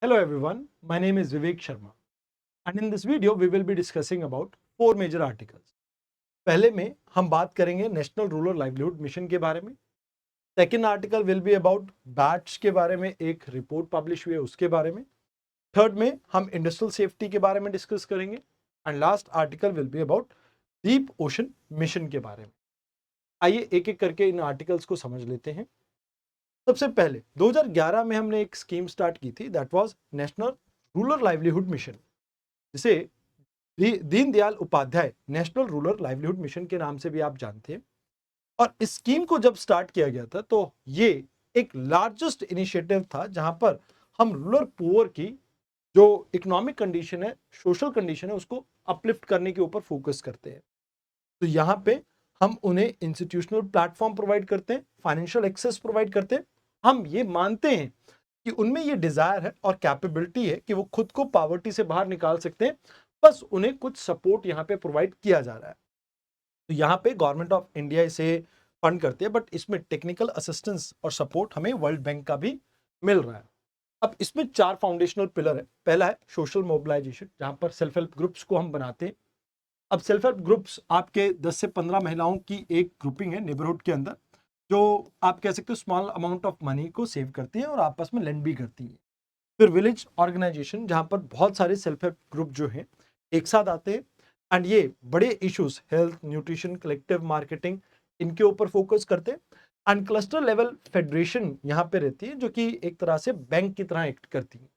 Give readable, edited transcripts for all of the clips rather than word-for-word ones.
Hello everyone, my name is Vivek Sharma and in this video we will be discussing about four major articles. पहले में हम बात करेंगे national rural livelihood mission के बारे में. Second article will be about bats के बारे में, एक रिपोर्ट पब्लिश हुई है उसके बारे में. थर्ड में हम इंडस्ट्रियल सेफ्टी के बारे में डिस्कस करेंगे and last article will be about deep ocean mission के बारे में. आइए एक एक करके इन आर्टिकल्स को समझ लेते हैं. सबसे पहले 2011 में हमने एक स्कीम स्टार्ट की थी, that was national rural livelihood mission, जिसे Deendayal Upadhyay national rural livelihood mission के नाम से भी आप जानते हैं. और इस स्कीम को जब स्टार्ट किया गया था तो ये एक लार्जेस्ट इनिशिएटिव था जहां पर हम रूरल पुअर की जो इकोनॉमिक कंडीशन है, सोशल कंडीशन है, उसको अपलिफ्ट करने के ऊपर फोकस करते हैं. तो यहाँ पे हम उन्हें इंस्टीट्यूशनल प्लेटफॉर्म प्रोवाइड करते हैं, फाइनेंशियल एक्सेस प्रोवाइड करते हैं. हम ये मानते हैं कि उनमें ये डिजायर है और कैपेबिलिटी है कि वो खुद को पॉवर्टी से बाहर निकाल सकते हैं, बस उन्हें कुछ सपोर्ट यहाँ पे प्रोवाइड किया जा रहा है. तो यहाँ पे गवर्नमेंट ऑफ इंडिया इसे फंड करती है, बट इसमें टेक्निकल असिस्टेंस और सपोर्ट हमें वर्ल्ड बैंक का भी मिल रहा है. अब इसमें चार फाउंडेशनल पिलर है. पहला है सोशल मोबिलाइजेशन, जहां पर सेल्फ हेल्प ग्रुप्स को हम बनाते हैं. अब सेल्फ हेल्प ग्रुप्स आपके 10 से 15 महिलाओं की एक ग्रुपिंग है नेबरहुड के अंदर, जो आप कह सकते हो स्मॉल अमाउंट ऑफ मनी को सेव करती है और आपस में लेंड भी करती है. फिर विलेज ऑर्गेनाइजेशन, जहां पर बहुत सारे सेल्फ हेल्प ग्रुप जो हैं एक साथ आते हैं एंड ये बड़े issues, health, nutrition, collective marketing, इनके ऊपर फोकस करते हैं. एंड क्लस्टर लेवल फेडरेशन यहाँ पे रहती है, जो कि एक तरह से बैंक की तरह एक्ट करती है.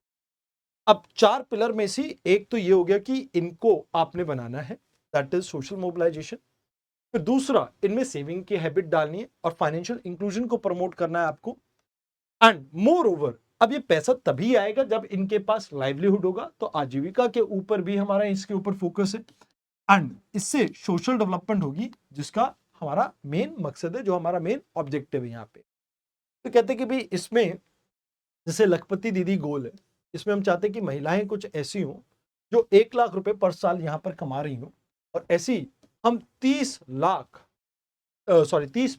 अब चार पिलर में से एक तो ये हो गया कि इनको आपने बनाना है, दैट इज सोशल मोबिलाइजेशन. फिर दूसरा, इनमें सेविंग की हैबिट डालनी है और फाइनेंशियल इंक्लूजन को प्रमोट करना है आपको. एंड मोर ओवर, अब ये पैसा तभी आएगा जब इनके पास लाइवलीहुड होगा, तो आजीविका के ऊपर भी हमारा इसके ऊपर फोकस है. एंड इससे सोशल डेवलपमेंट होगी, जिसका हमारा मेन मकसद है, जो हमारा मेन ऑब्जेक्टिव है यहाँ पे. तो कहते हैं कि भाई इसमें जैसे लखपति दीदी गोल है, इसमें हम चाहते हैं कि महिलाएं कुछ ऐसी हों जो 1 लाख रुपए पर साल यहाँ पर कमा रही हों, और ऐसी हम 30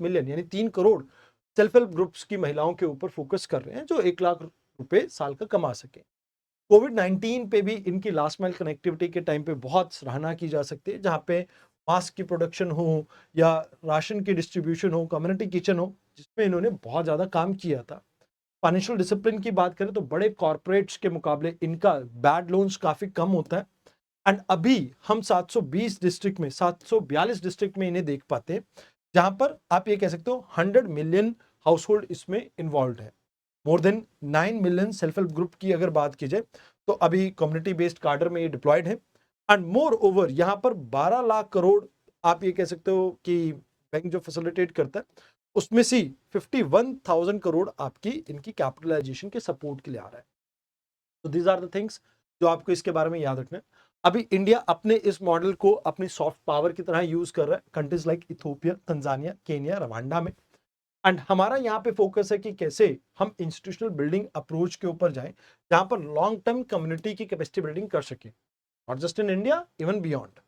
मिलियन यानी 3 करोड़ सेल्फ हेल्प ग्रुप्स की महिलाओं के ऊपर फोकस कर रहे हैं जो 1 लाख रुपए साल का कमा सके. कोविड-19 पे भी इनकी लास्ट माइल कनेक्टिविटी के टाइम पे बहुत सराहना की जा सकती है, जहाँ पे मास्क की प्रोडक्शन हो या राशन की डिस्ट्रीब्यूशन हो, कम्युनिटी किचन हो, जिसमें इन्होंने बहुत ज़्यादा काम किया था. फाइनेंशियल डिसिप्लिन की बात करें तो बड़े कॉर्पोरेट्स के मुकाबले इनका बैड लोन्स काफ़ी कम होता है. एंड अभी हम 720 डिस्ट्रिक्ट में, 742 डिस्ट्रिक्ट में इन्हें देख पाते हैं, जहां पर आप ये कह सकते हो 100 मिलियन हाउस होल्ड इसमें इन्वॉल्व है. More than 9 million self help group की अगर बात की जाए तो अभी कम्युनिटी बेस्ड कार्डर में ये डिप्लॉयड है. एंड मोर ओवर यहाँ पर 12 लाख करोड़ आप ये कह सकते हो कि बैंक जो फैसिलिटेट करता है, उसमें से 51,000 करोड़ आपकी इनकी कैपिटलाइजेशन के सपोर्ट के लिए आ रहा है. तो दीज आर द थिंग्स जो आपको इसके बारे में याद रखना है. अभी इंडिया अपने इस मॉडल को अपनी सॉफ्ट पावर की तरह यूज कर रहा है countries like Ethiopia, Tanzania, Kenya, Rwanda में. एंड हमारा यहाँ पे फोकस है कि कैसे हम इंस्टीट्यूशनल बिल्डिंग अप्रोच के ऊपर जाएं, जहां पर लॉन्ग टर्म कम्युनिटी की कैपेसिटी बिल्डिंग कर सके, not just in India, even beyond,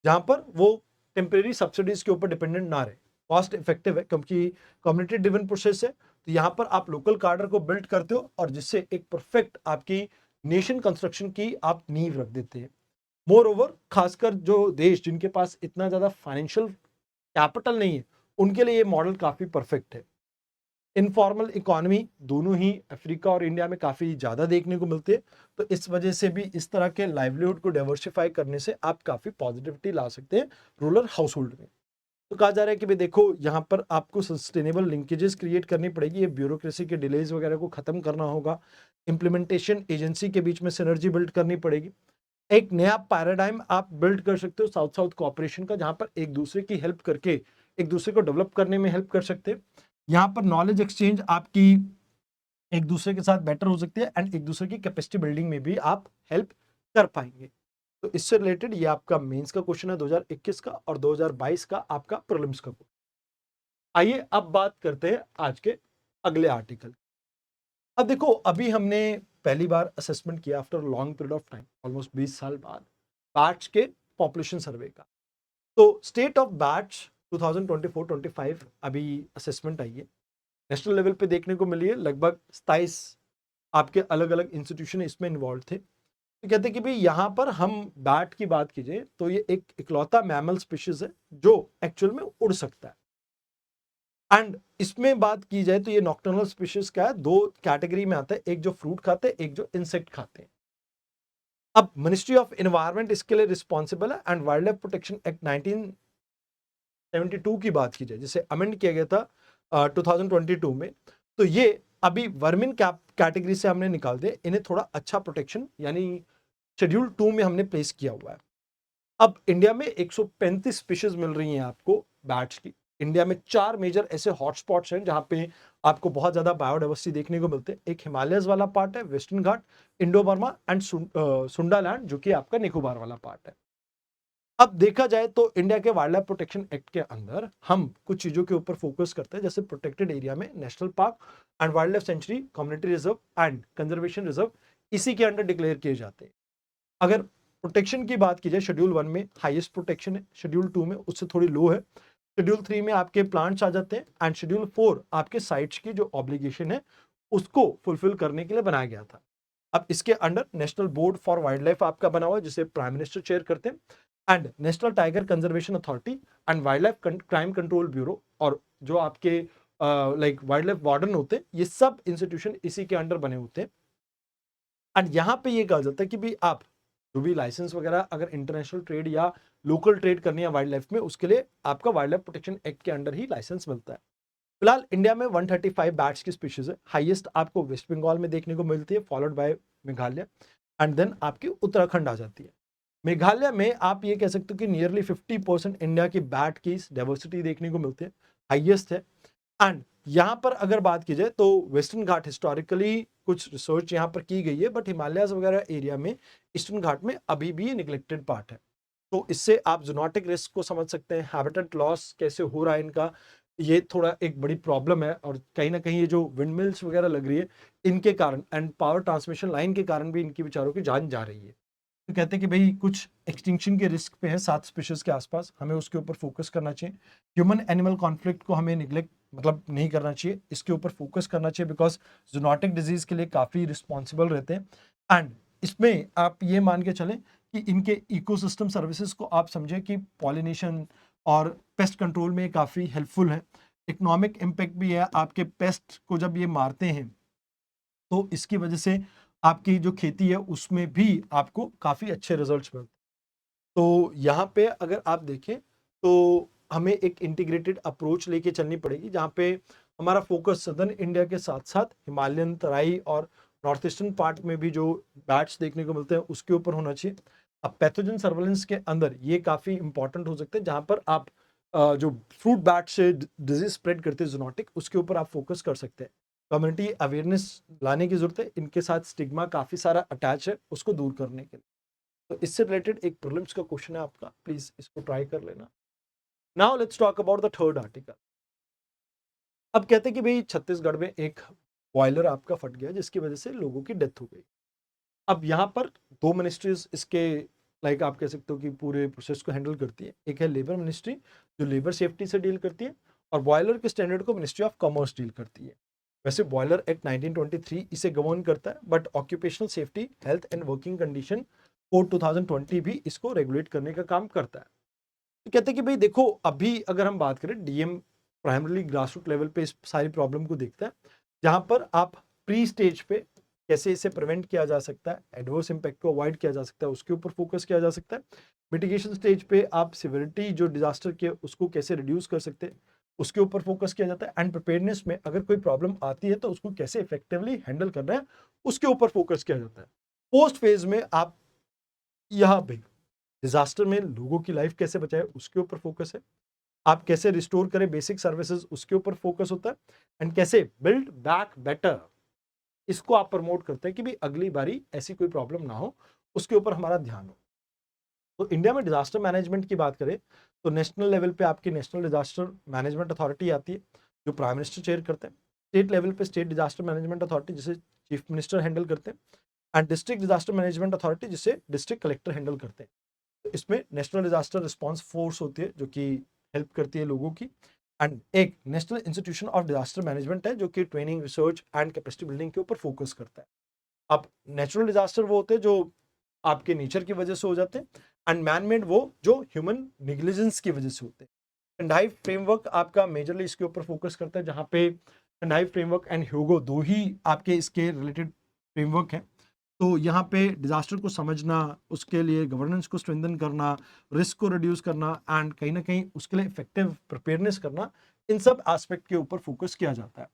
जहां पर वो टेम्परेरी सब्सिडीज के ऊपर डिपेंडेंट ना रहे. कॉस्ट इफेक्टिव है क्योंकि कम्युनिटी ड्रिवन प्रोसेस है, तो यहाँ पर आप लोकल कार्डर को बिल्ड करते हो और जिससे एक परफेक्ट आपकी नेशन कंस्ट्रक्शन की आप नींव रख देते हैं. मोर ओवर, खासकर जो देश जिनके पास इतना ज्यादा फाइनेंशियल कैपिटल नहीं है, उनके लिए ये मॉडल काफी परफेक्ट है. इनफॉर्मल इकोनॉमी दोनों ही अफ्रीका और इंडिया में काफी ज्यादा देखने को मिलती है, तो इस वजह से भी इस तरह के लाइवलीहुड को डाइवर्सिफाई करने से आप काफी पॉजिटिविटी ला सकते हैं रूरल हाउस होल्ड में. तो कहा जा रहा है कि भाई देखो, यहाँ पर आपको सस्टेनेबल लिंकेजेस क्रिएट करनी पड़ेगी, ये ब्यूरोक्रेसी के डिलेज वगैरह को खत्म करना होगा, इम्प्लीमेंटेशन एजेंसी के बीच में सिनर्जी बिल्ड करनी पड़ेगी. एक नया पैराडाइम आप बिल्ड कर सकते हो साउथ साउथ कोऑपरेशन का, जहां पर एक दूसरे की हेल्प करके एक दूसरे को डेवलप करने में हेल्प कर सकते हैं. यहाँ पर नॉलेज एक्सचेंज आपकी एक दूसरे के साथ बेटर हो सकती है एंड एक दूसरे की कैपेसिटी बिल्डिंग में भी आप हेल्प कर पाएंगे. तो इससे रिलेटेड ये आपका मेंस का क्वेश्चन है 2021 का, और 2022 का आपका प्रीलिम्स का क्वेश्चन. आइए अब बात करते हैं आज के अगले आर्टिकल. अब देखो, अभी हमने पहली बार असेसमेंट किया after long period of time, almost 20 साल बाद, बैट्स के पॉपुलेशन सर्वे का. तो स्टेट ऑफ बैट्स 2024-25 अभी असेसमेंट आई है. नेशनल लेवल पे देखने को मिली है लगभग 27 आपके अलग अलग इंस्टीट्यूशन इसमें इन्वॉल्व थे। तो कहते हैं कि भाई यहाँ पर हम बैट की बात कीजिए तो ये एक इकलौता मैमल स्पीशीज है जो एक्चुअल में उड़ सकता है। एंड इसमें बात की जाए तो ये नॉक्टर्नल स्पीशीज का है, दो कैटेगरी में आता है, एक जो फ्रूट खाते हैं, एक जो इंसेक्ट खाते हैं। अब मिनिस्ट्री ऑफ एनवायरनमेंट इसके लिए रिस्पॉन्सिबल है। And wild life protection act 1972 की बात की जाए, जिसे अमेंड किया गया था 2022 में, तो ये अभी वर्मिन कैटेगरी से हमने निकाल दिया, इन्हें थोड़ा अच्छा प्रोटेक्शन यानी शेड्यूल 2 में हमने प्लेस किया हुआ है। अब इंडिया में 135 स्पीशीज मिल रही हैं आपको बैट्स की। इंडिया में 4 मेजर ऐसे हॉटस्पॉट्स हैं जहां पे आपको बहुत ज्यादा बायोडाइवर्सिटी देखने को मिलते हैं। एक हिमालयस वाला पार्ट है, western Ghat, Indo Burma and Sundaland, जो कि आपका निकोबार वाला पार्ट है। अब देखा जाए तो इंडिया के वाइल्ड लाइफ प्रोटेक्शन एक्ट के अंदर हम कुछ चीजों के ऊपर फोकस करते हैं, जैसे प्रोटेक्टेड एरिया में national park and wild life sanctuary, community reserve and conservation reserve इसी के अंडर डिक्लेयर किए जाते हैं। अगर प्रोटेक्शन की बात की जाए, शेड्यूल 1 में हाईएस्ट प्रोटेक्शन है, शेड्यूल 2 में उससे थोड़ी लो है, शेड्यूल 3 में आपके प्लांट्स आ जाते हैं, एंड शेड्यूल 4 आपके साइट्स की जो ऑब्लिगेशन है उसको फुलफिल करने के लिए बनाया गया था। अब इसके under national board for wild life आपका बना हुआ है, जिसे प्राइम मिनिस्टर चेयर करते हैं, and national tiger conservation authority and wild life crime control bureau, और जो आपके लाइक वाइल्ड लाइफ वार्डन होते हैं, ये सब इंस्टीट्यूशन इसी के अंडर बने होते हैं। एंड यहाँ पे ये कहा जाता है कि भी आप जो भी लाइसेंस वगैरह अगर इंटरनेशनल ट्रेड या लोकल ट्रेड करनी है वाइल्ड लाइफ में, उसके लिए आपका वाइल्ड लाइफ प्रोटेक्शन एक्ट के अंडर ही लाइसेंस मिलता है। फिलहाल इंडिया में 135 बैट्स की स्पीशीज है। हाईएस्ट आपको वेस्ट बंगाल में देखने को मिलती है, followed by Meghalaya, and then आपकी उत्तराखंड आ जाती है। मेघालय में आप ये कह सकते हो कि नियरली 50% इंडिया की बैट की डाइवर्सिटी देखने को मिलती है, हाईएस्ट है। एंड यहाँ पर अगर बात की जाए तो वेस्टर्न घाट हिस्टोरिकली कुछ रिसर्च यहाँ पर की गई है, बट हिमालयस वगैरह एरिया में ईस्टर्न घाट में अभी भी ये निगलेक्टेड पार्ट है। तो इससे आप जूनोटिक रिस्क को समझ सकते हैं, हैबिटेट लॉस कैसे हो रहा है इनका, ये थोड़ा एक बड़ी प्रॉब्लम है। और कहीं ना कहीं ये जो विंड मिल्स वगैरह लग रही है, इनके कारण एंड पावर ट्रांसमिशन लाइन के कारण भी इनकी बेचारों की जान जा रही है। तो कहते हैं कि भाई कुछ एक्सटिंक्शन के रिस्क पे है 7 स्पीशीज के आसपास, हमें उसके ऊपर फोकस करना चाहिए। ह्यूमन एनिमल कॉन्फ्लिक्ट को हमें निगलेक्ट मतलब नहीं करना चाहिए, इसके ऊपर फोकस करना चाहिए, बिकॉज जूनोटिक डिजीज के लिए काफ़ी रिस्पॉन्सिबल रहते हैं। एंड इसमें आप ये मान के चलें कि इनके इकोसिस्टम सर्विसेज को आप समझें कि पॉलिनेशन और पेस्ट कंट्रोल में काफ़ी हेल्पफुल है। इकोनॉमिक इम्पैक्ट भी है, आपके पेस्ट को जब ये मारते हैं तो इसकी वजह से आपकी जो खेती है उसमें भी आपको काफ़ी अच्छे रिजल्ट्स मिलते हैं। तो यहाँ पे अगर आप देखें तो हमें एक इंटीग्रेटेड अप्रोच लेके चलनी पड़ेगी, जहाँ पे हमारा फोकस सदर्न इंडिया के साथ साथ हिमालयन तराई और नॉर्थ ईस्टर्न पार्ट में भी जो बैट्स देखने को मिलते हैं उसके ऊपर होना चाहिए। अब पैथोजन सर्वेलेंस के अंदर ये काफ़ी इंपॉर्टेंट हो सकते हैं, जहाँ पर आप जो फ्रूट बैट से डिजीज स्प्रेड करते हैं जूनोटिक, उसके ऊपर आप फोकस कर सकते हैं। कम्युनिटी अवेयरनेस लाने की जरूरत है, इनके साथ स्टिग्मा काफ़ी सारा अटैच है, उसको दूर करने के लिए। तो इससे रिलेटेड एक प्रीलिम्स का क्वेश्चन है आपका, प्लीज इसको ट्राई कर लेना। Now let's talk about the third article. अब कहते हैं कि भाई छत्तीसगढ़ में एक बॉयलर आपका फट गया, जिसकी वजह से लोगों की डेथ हो गई। अब यहाँ पर दो मिनिस्ट्रीज इसके लाइक आप कह सकते हो कि पूरे प्रोसेस को हैंडल करती है। एक है लेबर मिनिस्ट्री, जो लेबर सेफ्टी से डील करती है, और बॉयलर के स्टैंडर्ड को मिनिस्ट्री ऑफ कॉमर्स डील करती है। वैसे बॉयलर एक्ट 1923 इसे गवर्न करता है, but occupational safety, health and working condition code 2020 भी इसको रेगुलेट करने का काम करता है। तो कहते हैं कि भाई देखो, अभी अगर हम बात करें, DM primarily grass root level पे इस सारी प्रॉब्लम को देखता है, जहां पर आप प्री स्टेज पे कैसे इसे प्रिवेंट किया जा सकता है, एडवर्स इंपैक्ट को अवॉइड किया जा सकता है, उसके ऊपर फोकस किया जा सकता है। मिटिगेशन स्टेज पे आप सिवियरिटी जो डिजास्टर के उसको कैसे रिड्यूस कर सकते हैं, उसके ऊपर फोकस किया जाता है। एंड प्रिपेयरनेस में अगर कोई प्रॉब्लम आती है तो उसको कैसे इफेक्टिवली हैंडल करना है, उसके ऊपर फोकस किया जाता है। पोस्ट फेज में आप यहाँ पे डिजास्टर में लोगों की लाइफ कैसे बचाए, उसके ऊपर फोकस है। आप कैसे रिस्टोर करें बेसिक सर्विसेज, उसके ऊपर फोकस होता है। एंड कैसे बिल्ड बैक बेटर, इसको आप प्रमोट करते हैं कि भी अगली बारी ऐसी कोई प्रॉब्लम ना हो, उसके ऊपर हमारा ध्यान हो। तो इंडिया में डिजास्टर मैनेजमेंट की बात करें तो नेशनल लेवल पे आपकी नेशनल डिजास्टर मैनेजमेंट अथॉरिटी आती है, जो प्राइम मिनिस्टर चेयर करते हैं। स्टेट लेवल पे स्टेट डिजास्टर मैनेजमेंट अथॉरिटी, जिसे चीफ मिनिस्टर हैंडल करते हैं। And district disaster management authority, जिसे डिस्ट्रिक्ट कलेक्टर हैंडल करते हैं। तो इसमें नेशनल डिजास्टर रिस्पॉन्स फोर्स होती है, जो कि हेल्प करती है लोगों की। एंड एक national institution of disaster management है, जो कि training, research and capacity building के ऊपर फोकस करता है। अब नेचुरल डिजास्टर वो होते हैं जो आपके नेचर की वजह से हो जाते हैं, एंड मैन मेड वो जो ह्यूमन निग्लिजेंस की वजह से होते हैं। शंघाई फ्रेमवर्क आपका मेजरली इसके ऊपर फोकस करता है, जहां पे शंघाई फ्रेमवर्क एंड ह्यूगो दो ही आपके इसके रिलेटेड फ्रेमवर्क हैं। तो यहाँ पे डिजास्टर को समझना, उसके लिए गवर्नेंस को स्ट्रेंथन करना, रिस्क को रिड्यूस करना एंड कहीं ना कहीं उसके लिए इफेक्टिव प्रिपेयरनेस करना, इन सब एस्पेक्ट के ऊपर फोकस किया जाता है।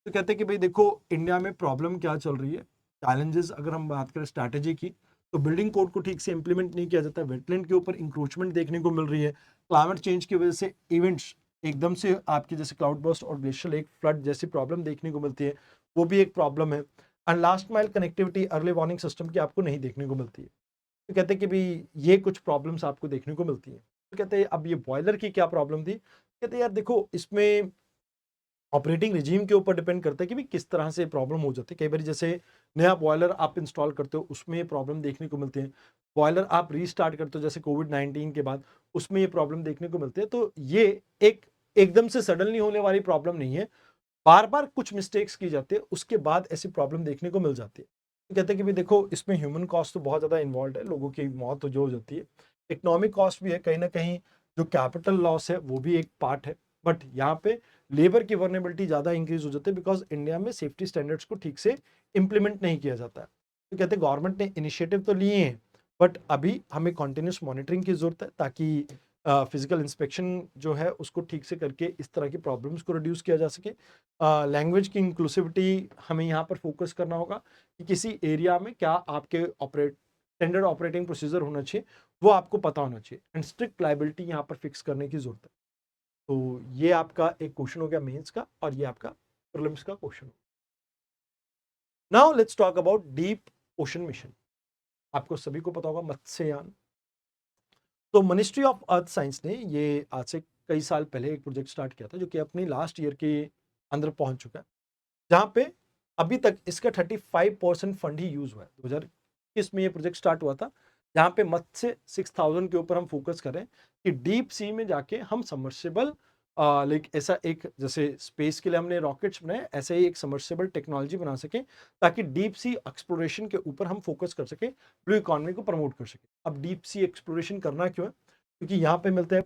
तो कहते हैं कि भाई देखो इंडिया में प्रॉब्लम क्या चल रही है, चैलेंजेस अगर हम बात करें स्ट्रैटेजी की, तो बिल्डिंग कोड को ठीक से इंप्लीमेंट नहीं किया जाता, वेटलैंड के ऊपर इंक्रोचमेंट देखने को मिल रही है, क्लाइमेट चेंज की वजह से इवेंट्स एकदम से आपके जैसे क्लाउड बर्स्ट और ग्लेशियल एक फ्लड जैसी प्रॉब्लम देखने को मिलती है, वो भी एक प्रॉब्लम है। And last mile connectivity early warning system की आपको नहीं देखने को मिलती है। तो कहते हैं कि भाई ये कुछ प्रॉब्लम्स आपको देखने को मिलती है। तो कहते हैं अब ये बॉयलर की क्या प्रॉब्लम थी, कहते हैं यार देखो इसमें ऑपरेटिंग रिजीम के ऊपर डिपेंड करता है कि भी किस तरह से प्रॉब्लम हो जाती है। कई बार जैसे नया बॉयलर आप इंस्टॉल करते हो उसमें ये प्रॉब्लम देखने को मिलती है, बॉयलर आप रीस्टार्ट करते हो जैसे कोविड-19 के बाद, उसमें ये प्रॉब्लम देखने को मिलती है। तो ये एक एकदम से सडनली होने वाली प्रॉब्लम नहीं है, बार बार कुछ मिस्टेक्स की जाती है उसके बाद ऐसी प्रॉब्लम देखने को मिल जाती है। तो कहते हैं कि भाई देखो इसमें ह्यूमन कॉस्ट तो बहुत ज़्यादा इन्वॉल्व है, लोगों की मौत तो जो हो जाती है, इकोनॉमिक कॉस्ट भी है, कहीं ना कहीं जो कैपिटल लॉस है वो भी एक पार्ट है। बट यहाँ पे लेबर की वर्नेबिलिटी ज़्यादा इंक्रीज हो जाती है बिकॉज इंडिया में सेफ्टी स्टैंडर्ड्स को ठीक से इंप्लीमेंट नहीं किया जाता है। तो कहते हैं गवर्नमेंट ने इनिशिएटिव तो लिए हैं, बट अभी हमें कॉन्टिन्यूस मॉनिटरिंग की जरूरत है ताकि फिजिकल इंस्पेक्शन जो है उसको ठीक से करके इस तरह की प्रॉब्लम्स को रिड्यूस किया जा सके। लैंग्वेज की इंक्लूसिविटी हमें यहाँ पर फोकस करना होगा कि किसी एरिया में क्या आपके स्टैंडर्ड ऑपरेटिंग प्रोसीजर होना चाहिए, वो आपको पता होना चाहिए, एंड स्ट्रिक्ट लाइबिलिटी यहाँ पर फिक्स करने की जरूरत है। तो ये आपका एक क्वेश्चन हो गया मेंस का, और ये आपका प्रीलिम्स का question. Now let's talk about deep ocean mission. आपको सभी को पता होगा मत्स्ययान। तो मिनिस्ट्री ऑफ अर्थ साइंस ने ये आज से कई साल पहले एक प्रोजेक्ट स्टार्ट किया था जो कि अपनी लास्ट ईयर के अंदर पहुंच चुका है, जहां पे अभी तक इसका 35% फंड ही यूज हुआ है। 2021 में ये प्रोजेक्ट स्टार्ट हुआ था, जहां पे मत्स्य 6000 के ऊपर हम फोकस करें कि डीप सी में जाके हम सबमर्सिबल लाइक ऐसा एक जैसे स्पेस के लिए हमने रॉकेट्स बनाए, ऐसे ही एक सबमर्सिबल टेक्नोलॉजी बना सके ताकि डीप सी एक्सप्लोरेशन के ऊपर हम फोकस कर सके, ब्लू इकोनॉमी को प्रमोट कर सके। अब डीप सी एक्सप्लोरेशन करना क्यों है, क्योंकि यहाँ पे मिलते हैं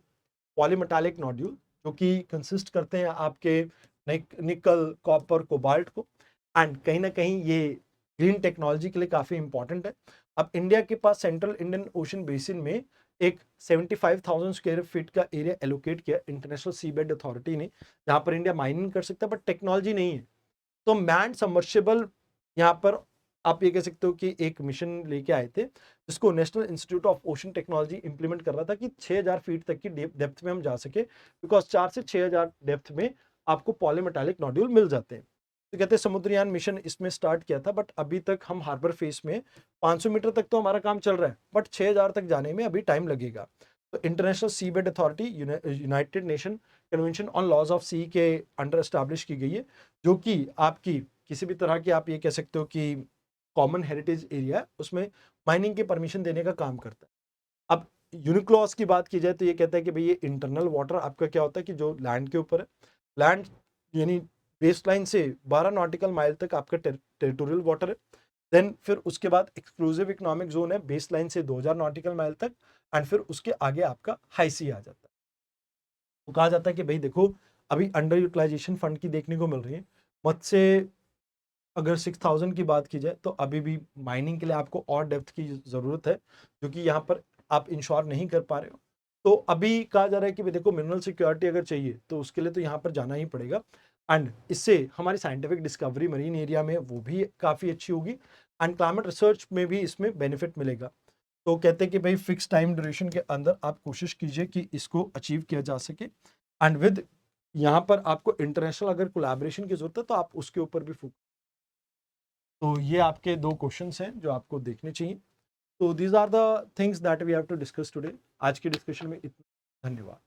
पॉलीमेटालिक नोड्यूल जो कि कंसिस्ट करते हैं आपके निकल, कॉपर, कोबाल्ट को, एंड कहीं ना कहीं ये ग्रीन टेक्नोलॉजी के लिए काफी इंपॉर्टेंट है। अब इंडिया के पास सेंट्रल इंडियन ओशन बेसिन में एक 75,000 स्क्वायर फीट का एरिया एलोकेट किया इंटरनेशनल सीबेड अथॉरिटी ने, जहां पर इंडिया माइनिंग कर सकता है, बट टेक्नोलॉजी नहीं है। तो मैन सबमर्सिबल यहाँ पर आप ये कह सकते हो कि एक मिशन लेके आए थे जिसको national institute of ocean technology implement कर रहा था कि 6000 फीट तक की डेप्थ में हम जा सके, बिकॉज 4 से 6000 डेप्थ में आपको पॉलीमेटालिक नोड्यूल मिल जाते हैं। तो कहते हैं समुद्रयान मिशन इसमें स्टार्ट किया था, बट अभी तक हम हार्बर फेस में 500 मीटर तक तो हमारा काम चल रहा है, बट 6000 तक जाने में अभी टाइम लगेगा। तो international seabed authority united nation convention on laws of sea के अंडर एस्टैब्लिश की गई है, जो कि आपकी किसी भी तरह की आप ये कह सकते हो कि कॉमन हेरिटेज एरिया उसमें माइनिंग की परमिशन देने का काम करता है। अब यूनिक्लॉज की बात की जाए तो ये कहता है कि भाई ये इंटरनल वाटर आपका क्या होता है कि जो लैंड के ऊपर है, लैंड यानी बेस लाइन से 12 नॉटिकल माइल तक आपका टेरिटोरियल वाटर है। देन फिर उसके बाद एक्सक्लूसिव इकोनॉमिक जोन है बेस लाइन से 2000 नॉटिकल माइल तक, एंड फिर उसके आगे आपका हाई सी आ जाता है। तो कहा जाता है कि भाई देखो अभी अंडर यूटिलाइजेशन फंड की देखने को मिल रही है। मत्स्य अगर 6000 की बात की जाए तो अभी भी माइनिंग के लिए आपको और डेप्थ की ज़रूरत है, जो कि यहाँ पर आप इंश्योर नहीं कर पा रहे हो। तो अभी कहा जा रहा है कि भाई देखो मिनरल सिक्योरिटी अगर चाहिए तो उसके लिए तो यहाँ पर जाना ही पड़ेगा, एंड इससे हमारी साइंटिफिक डिस्कवरी मरीन एरिया में वो भी काफ़ी अच्छी होगी, एंड क्लाइमेट रिसर्च में भी इसमें बेनिफिट मिलेगा। तो कहते हैं कि भाई फिक्स टाइम ड्यूरेशन के अंदर आप कोशिश कीजिए कि इसको अचीव किया जा सके, एंड विद यहाँ पर आपको इंटरनेशनल अगर कोलैबोरेशन की जरूरत है तो आप उसके ऊपर भी फोकस। तो ये आपके दो क्वेश्चंस हैं जो आपको देखने चाहिए। तो these are the things that we have to discuss today. आज की डिस्कशन में इतना, धन्यवाद।